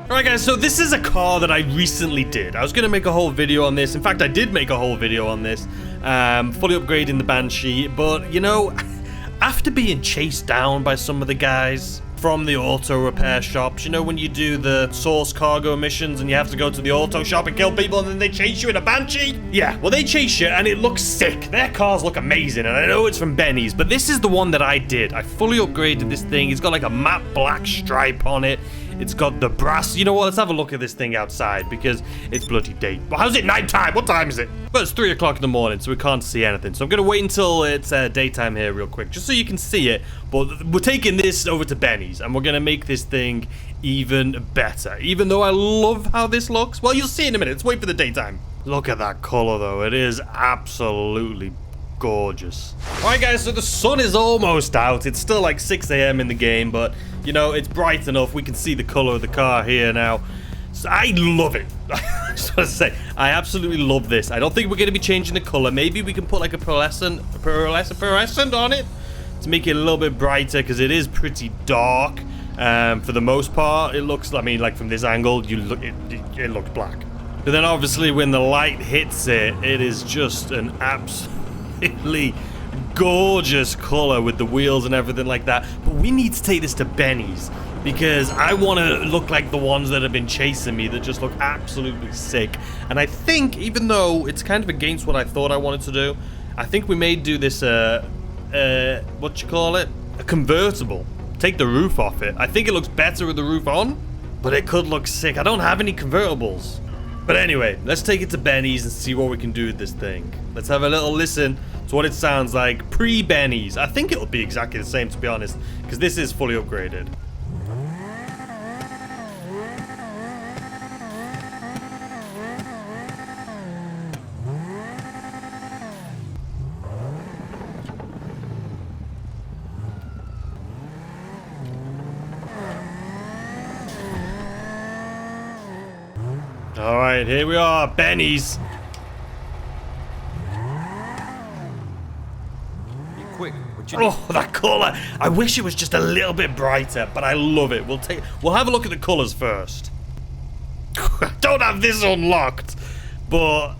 Alright guys, so this is a car that I recently did. I was going to make a whole video on this. In fact, I did make a whole video on this. Fully upgrading the Banshee. But, you know, after being chased down by some of the guys from the auto repair shops, you know, when you do the source cargo missions and you have to go to the auto shop and kill people and then they chase you in a Banshee? Yeah, well, they chase you and it looks sick. Their cars look amazing, and I know it's from Benny's, but this is the one that I did. I fully upgraded this thing. It's got like a matte black stripe on it. It's got the brass. You know what? Let's have a look at this thing outside because it's bloody day. Well, how's it nighttime? What time is it? Well, it's 3 o'clock in the morning, so we can't see anything. So I'm going to wait until it's daytime here real quick, just so you can see it. But we're taking this over to Benny's, and we're going to make this thing even better. Even though I love how this looks. Well, you'll see in a minute. Let's wait for the daytime. Look at that color, though. It is absolutely gorgeous. Alright guys, so the sun is almost out. It's still like 6 a.m. in the game, but you know, it's bright enough. We can see the color of the car here now. So I love it. I just want to say, I absolutely love this. I don't think we're going to be changing the color. Maybe we can put like a pearlescent on it to make it a little bit brighter, because it is pretty dark. For the most part, it looks, I mean, like from this angle, it looks black. But then obviously when the light hits it, it is just an absolutely gorgeous color with the wheels and everything like that. But we need to take this to Benny's because I want to look like the ones that have been chasing me that just look absolutely sick. And I think, even though it's kind of against what I thought I wanted to do, I think we may do this what you call it, a convertible. Take the roof off it. I think it looks better with the roof on, but it could look sick. I don't have any convertibles. But anyway, let's take it to Benny's and see what we can do with this thing. Let's have a little listen to what it sounds like pre-Benny's. I think it'll be exactly the same, to be honest, because this is fully upgraded. Alright, here we are, Benny's. Be quick. What you need? Oh, that color. I wish it was just a little bit brighter, but I love it. We'll have a look at the colors first. I don't have this unlocked, but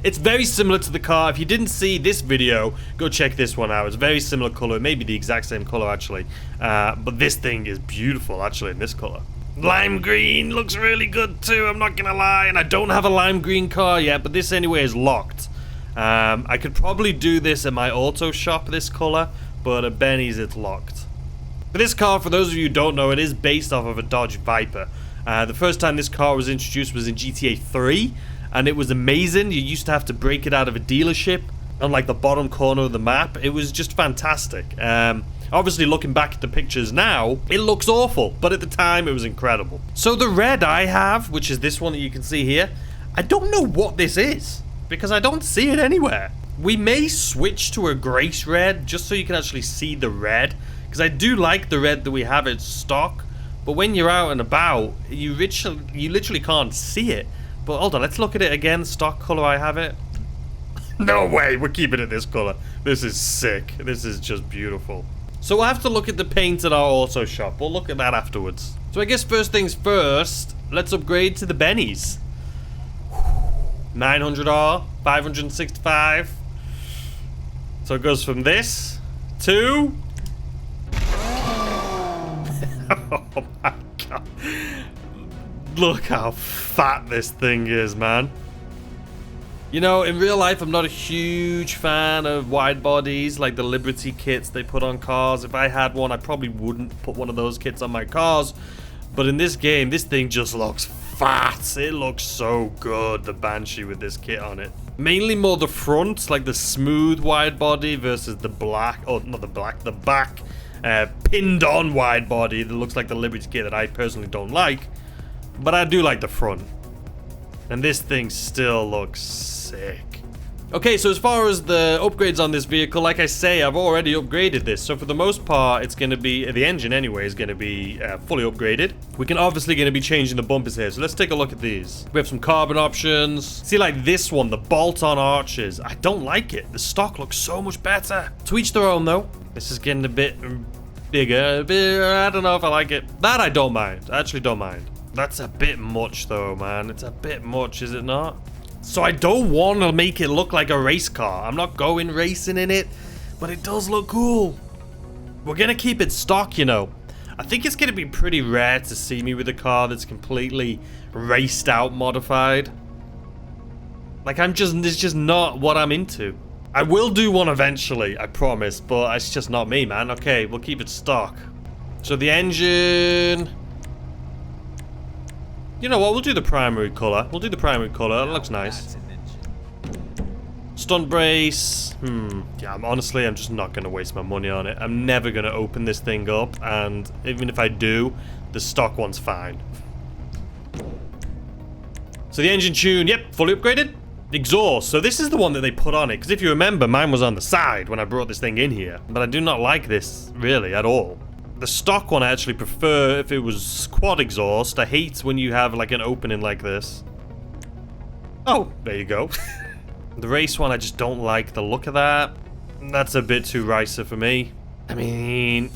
it's very similar to the car. If you didn't see this video, go check this one out. It's very similar color, maybe the exact same color actually. But this thing is beautiful actually in this color. Lime green looks really good too, I'm not gonna lie. And I don't have a lime green car yet, but this anyway is locked. I could probably do this at my auto shop, this color, but at Benny's it's locked. But this car, for those of you who don't know, it is based off of a Dodge Viper. The first time this car was introduced was in GTA 3, and it was amazing. You used to have to break it out of a dealership on like the bottom corner of the map. It was just fantastic. Obviously, looking back at the pictures now, it looks awful, but at the time, it was incredible. So the red I have, which is this one that you can see here, I don't know what this is, because I don't see it anywhere. We may switch to a grace red, just so you can actually see the red, because I do like the red that we have in stock, but when you're out and about, you literally can't see it. But hold on, let's look at it again, stock color I have it. No way, we're keeping it this color. This is sick. This is just beautiful. So we'll have to look at the paint at our auto shop. We'll look at that afterwards. So I guess first things first, let's upgrade to the Benny's. 900R, 565. So it goes from this to... Oh my god. Look how fat this thing is, man. You know, in real life, I'm not a huge fan of wide bodies, like the Liberty kits they put on cars. If I had one, I probably wouldn't put one of those kits on my cars. But in this game, this thing just looks fat. It looks so good, the Banshee with this kit on it. Mainly more the front, like the smooth wide body versus the black, oh, not the black, the back pinned on wide body that looks like the Liberty kit that I personally don't like. But I do like the front. And this thing still looks sick. Okay, so as far as the upgrades on this vehicle, like I say, I've already upgraded this. So for the most part, it's going to be, the engine anyway, is going to be fully upgraded. We can obviously going to be changing the bumpers here. So let's take a look at these. We have some carbon options. See, like this one, the bolt-on arches. I don't like it. The stock looks so much better. To each their own, though. This is getting a bit bigger. I don't know if I like it. That I don't mind. I actually don't mind. That's a bit much though, man. It's a bit much, is it not? So I don't want to make it look like a race car. I'm not going racing in it, but it does look cool. We're gonna keep it stock, you know. I think it's gonna be pretty rare to see me with a car that's completely raced out modified. Like it's just not what I'm into. I will do one eventually, I promise, but it's just not me, man. Okay, we'll keep it stock. So the engine... You know what, we'll do the primary color. We'll do the primary color, it looks nice. Stunt brace. Yeah, honestly, I'm just not going to waste my money on it. I'm never going to open this thing up, and even if I do, the stock one's fine. So the engine tune, yep, fully upgraded. Exhaust, so this is the one that they put on it, because if you remember, mine was on the side when I brought this thing in here, but I do not like this, really, at all. The stock one I actually prefer if it was quad exhaust. I hate when you have, like, an opening like this. Oh, there you go. The race one, I just don't like the look of that. That's a bit too racer for me. I mean...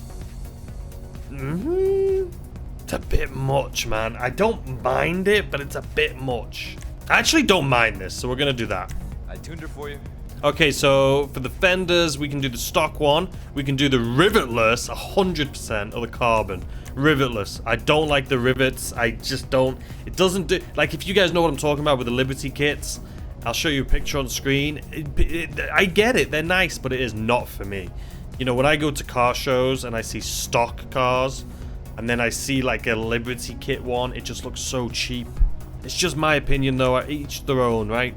It's a bit much, man. I don't mind it, but it's a bit much. I actually don't mind this, so we're gonna do that. I tuned her for you. Okay, so for the fenders, we can do the stock one. We can do the rivetless, 100% of the carbon. Rivetless. I don't like the rivets. I just don't. It doesn't do... Like, if you guys know what I'm talking about with the Liberty kits, I'll show you a picture on screen. I get it. They're nice, but it is not for me. You know, when I go to car shows and I see stock cars, and then I see, like, a Liberty kit one, it just looks so cheap. It's just my opinion, though. Each their own, right?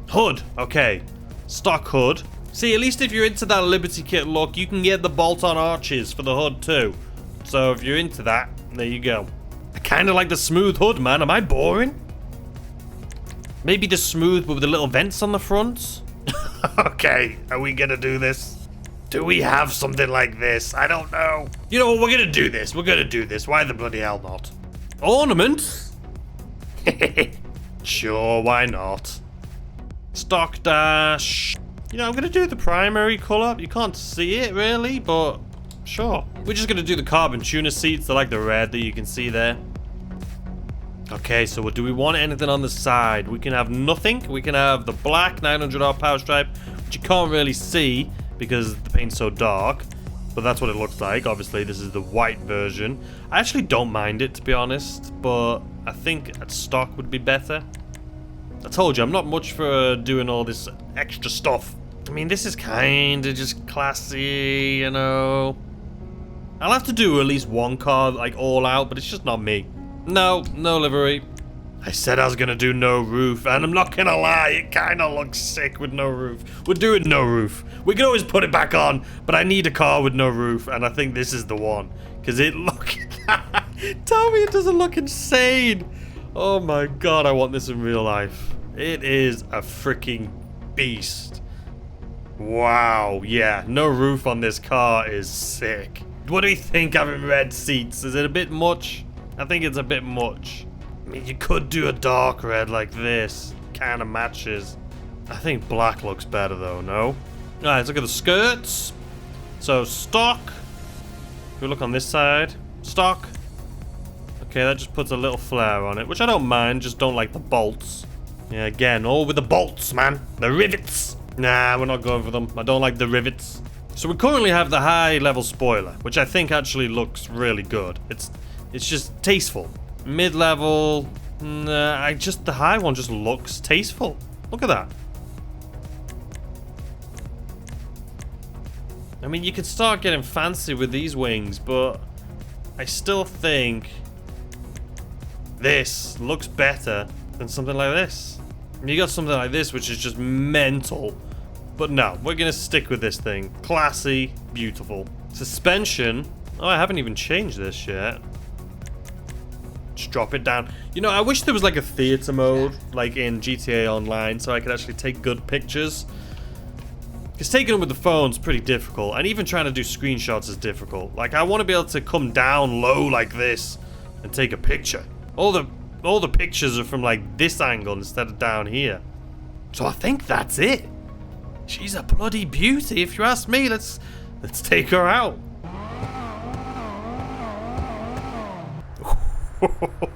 Hood. Okay. Stock hood. See, at least if you're into that Liberty kit look, you can get the bolt-on arches for the hood, too. So if you're into that, there you go. I kind of like the smooth hood, man. Am I boring? Maybe the smooth with the little vents on the front? Okay, are we gonna do this? Do we have something like this? I don't know. You know what, we're gonna do this. We're gonna do this. Why the bloody hell not? Ornaments? Sure, why not? Stock dash. You know, I'm gonna do the primary color. You can't see it really, but sure. We're just gonna do the carbon tuner seats. They're like the red that you can see there. Okay, so do we want anything on the side? We can have nothing. We can have the black 900R power stripe, which you can't really see because the paint's so dark. But that's what it looks like. Obviously, this is the white version. I actually don't mind it, to be honest, but I think at stock would be better. I told you, I'm not much for doing all this extra stuff. I mean, this is kind of just classy, you know. I'll have to do at least one car, like, all out, but it's just not me. No, no livery. I said I was gonna do no roof, and I'm not gonna lie, it kind of looks sick with no roof. We're doing no roof. We can always put it back on, but I need a car with no roof, and I think this is the one. Because it look... Tell me it doesn't look insane. Oh my god, I want this in real life. It is a freaking beast. Wow, yeah, no roof on this car is sick. What do you think having red seats? Is it a bit much? I think it's a bit much. I mean, you could do a dark red like this. Kind of matches. I think black looks better though, no? Alright, let's look at the skirts. So, stock. If we look on this side. Stock. Okay, that just puts a little flare on it, which I don't mind, just don't like the bolts. Yeah, again, all with the bolts, man. The rivets. Nah, we're not going for them. I don't like the rivets. So we currently have the high level spoiler, which I think actually looks really good. It's just tasteful. Mid-level, nah, the high one just looks tasteful. Look at that. I mean, you could start getting fancy with these wings, but I still think this looks better than something like this. I mean, you got something like this, which is just mental. But no, we're gonna stick with this thing. Classy, beautiful. Suspension. Oh, I haven't even changed this yet. Just drop it down. You know, I wish there was like a theater mode, like in GTA Online, so I could actually take good pictures. Because taking them with the phone's pretty difficult, and even trying to do screenshots is difficult. Like, I want to be able to come down low like this and take a picture. All the pictures are from like this angle instead of down here. So I think that's it. She's a bloody beauty, if you ask me. Let's take her out.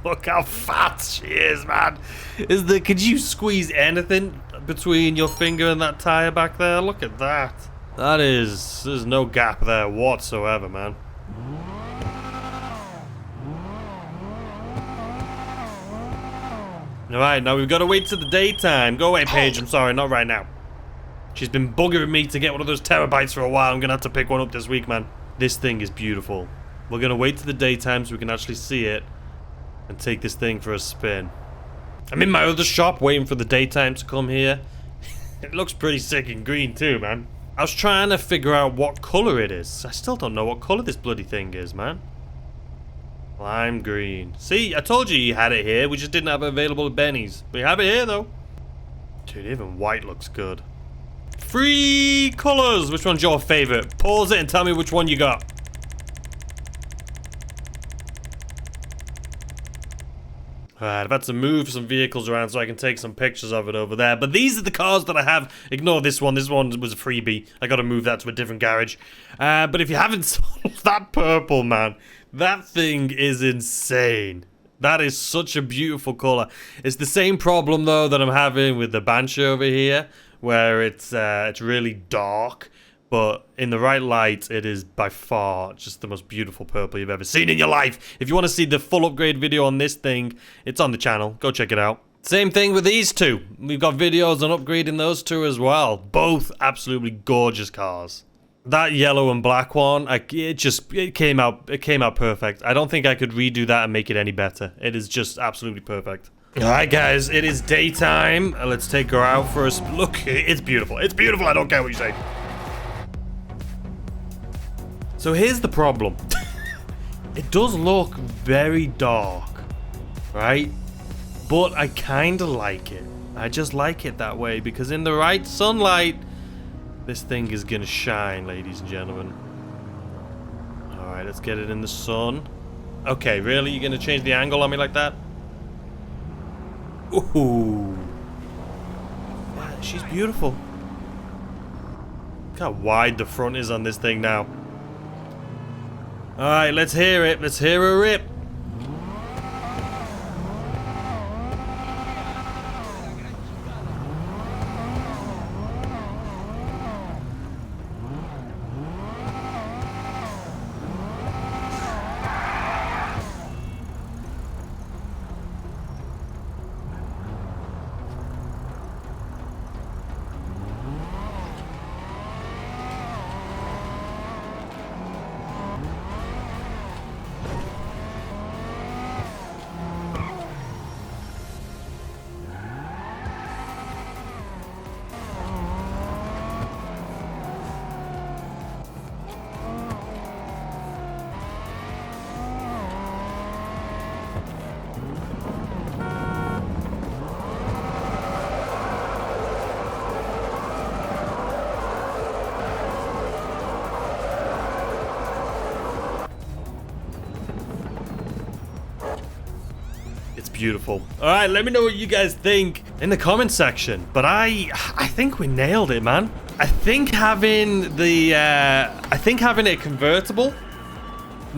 Look how fat she is, man. Could you squeeze anything between your finger and that tire back there? Look at that. There's no gap there whatsoever, man. Alright, now we've got to wait till the daytime. Go away, Paige. I'm sorry, not right now. She's been buggering me to get one of those terabytes for a while. I'm going to have to pick one up this week, man. This thing is beautiful. We're going to wait till the daytime so we can actually see it and take this thing for a spin. I'm in my other shop waiting for the daytime to come here. It looks pretty sick and green too, man. I was trying to figure out what color it is. I still don't know what color this bloody thing is, man. Lime green. See, I told you had it here. We just didn't have it available at Benny's. We have it here, though. Dude, even white looks good. 3 colors. Which one's your favorite? Pause it and tell me which one you got. Alright, I've had to move some vehicles around so I can take some pictures of it over there. But these are the cars that I have. Ignore this one. This one was a freebie. I gotta move that to a different garage. But if you haven't sold that purple, man, that thing is insane. That is such a beautiful color. It's the same problem, though, that I'm having with the Banshee over here, where it's really dark. But in the right light, it is by far just the most beautiful purple you've ever seen in your life. If you want to see the full upgrade video on this thing, it's on the channel. Go check it out. Same thing with these two. We've got videos on upgrading those two as well. Both absolutely gorgeous cars. That yellow and black one, it came out perfect. I don't think I could redo that and make it any better. It is just absolutely perfect. Alright guys, it is daytime. Let's take her out for a look. It's beautiful. It's beautiful. I don't care what you say. So here's the problem. It does look very dark, right? But I kind of like it. I just like it that way because in the right sunlight, this thing is gonna shine, ladies and gentlemen. Alright, let's get it in the sun. Okay, really? You're gonna change the angle on me like that? Ooh. Yeah, she's beautiful. Look how wide the front is on this thing now. Alright, let's hear it. Let's hear her rip. It's beautiful. All right, let me know what you guys think in the comment section. But I think we nailed it, man. I think having it convertible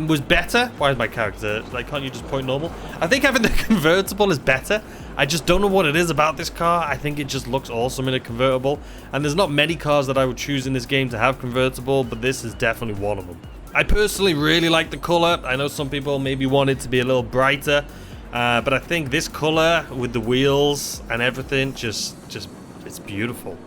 was better. Why is my character like? Can't you just point normal? I think having the convertible is better. I just don't know what it is about this car. I think it just looks awesome in a convertible. And there's not many cars that I would choose in this game to have convertible, but this is definitely one of them. I personally really like the color. I know some people maybe want it to be a little brighter. But I think this color with the wheels and everything, just it's beautiful.